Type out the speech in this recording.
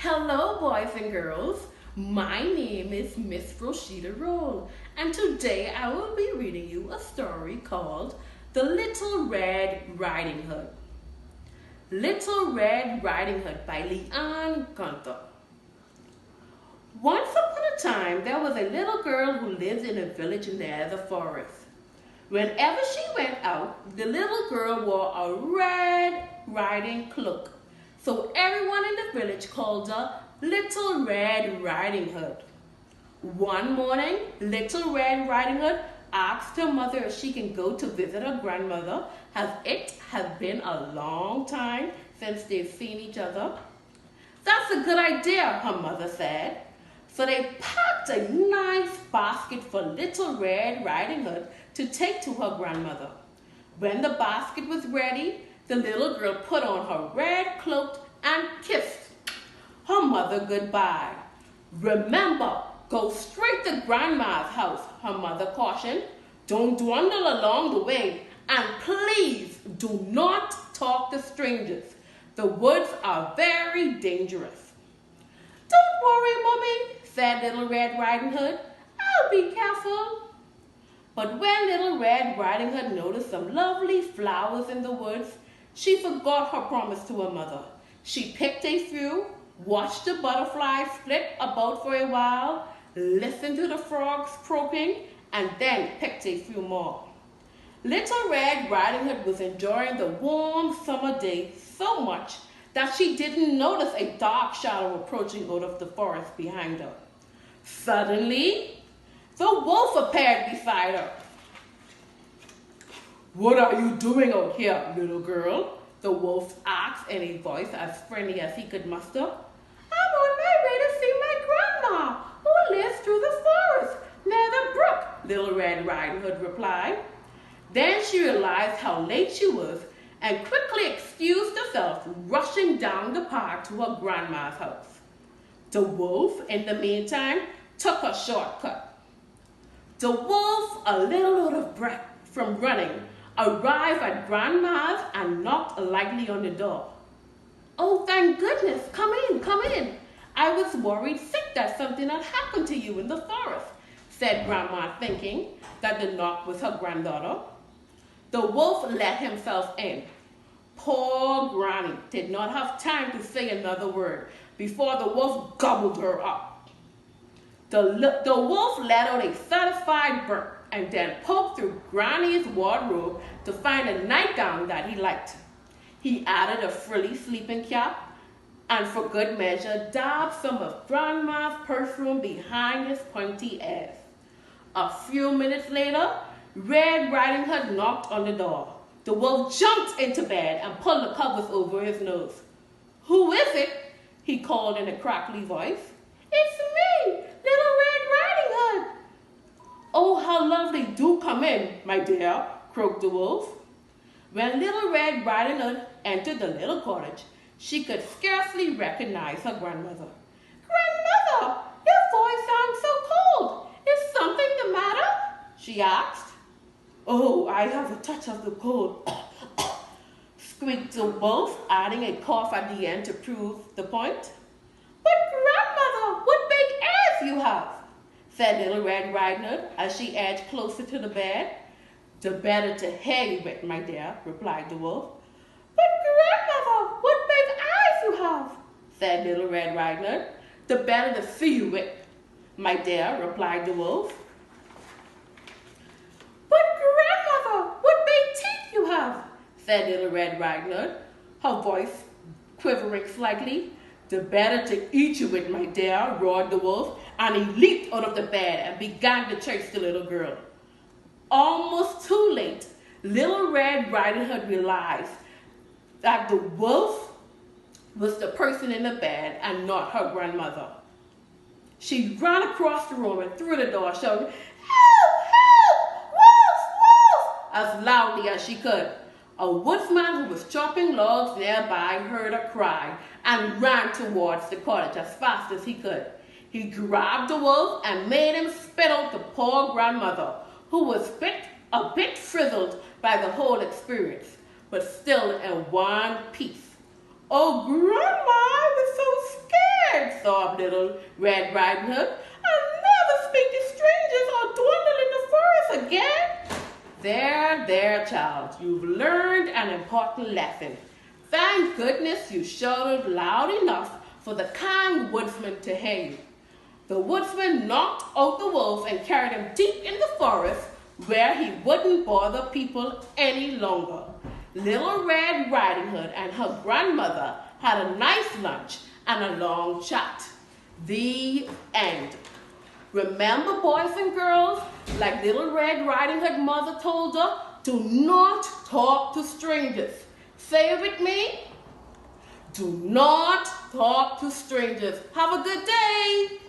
Hello, boys and girls. My name is Miss Roshida Roll, and today I will be reading you a story called The Little Red Riding Hood. Little Red Riding Hood by Leanne Gunther. Once upon a time, there was a little girl who lived in a village near the forest. Whenever she went out, the little girl wore a red riding cloak. So everyone in the village called her Little Red Riding Hood. One morning, Little Red Riding Hood asked her mother if she can go to visit her grandmother, as it has been a long time since they've seen each other. That's a good idea, her mother said. So they packed a nice basket for Little Red Riding Hood to take to her grandmother. When the basket was ready, the little girl put on her red cloak and kissed her mother goodbye. Remember, go straight to Grandma's house, her mother cautioned. Don't dwindle along the way, and please do not talk to strangers. The woods are very dangerous. Don't worry, Mommy, said Little Red Riding Hood. I'll be careful. But when Little Red Riding Hood noticed some lovely flowers in the woods, she forgot her promise to her mother. She picked a few, watched the butterflies flit about for a while, listened to the frogs croaking, and then picked a few more. Little Red Riding Hood was enjoying the warm summer day so much that she didn't notice a dark shadow approaching out of the forest behind her. Suddenly, the wolf appeared beside her. "What are you doing out here, little girl?" the wolf asked in a voice as friendly as he could muster. "I'm on my way to see my grandma, who lives through the forest near the brook," Little Red Riding Hood replied. Then she realized how late she was and quickly excused herself, rushing down the path to her grandma's house. The wolf, in the meantime, took a shortcut. The wolf, a little out of breath from running, arrived at Grandma's and knocked lightly on the door. "Oh, thank goodness, come in, come in. I was worried sick that something had happened to you in the forest," said Grandma, thinking that the knock was her granddaughter. The wolf let himself in. Poor Granny did not have time to say another word before the wolf gobbled her up. The wolf let out a satisfied bark and then poked through Granny's wardrobe to find a nightgown that he liked. He added a frilly sleeping cap and, for good measure, dabbed some of Grandma's perfume behind his pointy ears. A few minutes later, Red Riding Hood knocked on the door. The wolf jumped into bed and pulled the covers over his nose. "Who is it?" he called in a crackly voice. "It's me, Little Red Riding Hood." "Oh, how lovely. Do come in, my dear," croaked the wolf. When Little Red Riding Hood entered the little cottage, she could scarcely recognize her grandmother. "Grandmother, your voice sounds so cold. Is something the matter?" she asked. "Oh, I have a touch of the cold," squeaked the wolf, adding a cough at the end to prove the point. "But Grandmother, what big ears you have," said Little Red Riding Hood as she edged closer to the bed. "The better to hear you with, my dear," replied the wolf. "But Grandmother, what big eyes you have," said Little Red Riding Hood. "The better to see you with, my dear," replied the wolf. "But Grandmother, what big teeth you have," said Little Red Riding Hood, her voice quivering slightly. "The better to eat you with, my dear," roared the wolf, and he leaped out of the bed and began to chase the little girl. Almost too late, Little Red Riding Hood realized that the wolf was the person in the bed and not her grandmother. She ran across the room and through the door, shouting, "Help! Help! Wolf! Wolf!" as loudly as she could. A woodsman who was chopping logs nearby heard her cry and ran towards the cottage as fast as he could. He grabbed the wolf and made him spit out the poor grandmother, who was a bit frizzled by the whole experience, but still in one piece. "Oh, Grandma, I was so scared," sobbed Little Red Riding Hood. I'll never speak to strangers or dwindle in the forest again. There, child. You've learned an important lesson. Thank goodness you shouted loud enough for the kind woodsman to hear you. The woodsman knocked out the wolf and carried him deep in the forest where he wouldn't bother people any longer. Little Red Riding Hood and her grandmother had a nice lunch and a long chat. The end. Remember, boys and girls, like Little Red Riding Hood mother told her, do not talk to strangers. Say it with me. Do not talk to strangers. Have a good day.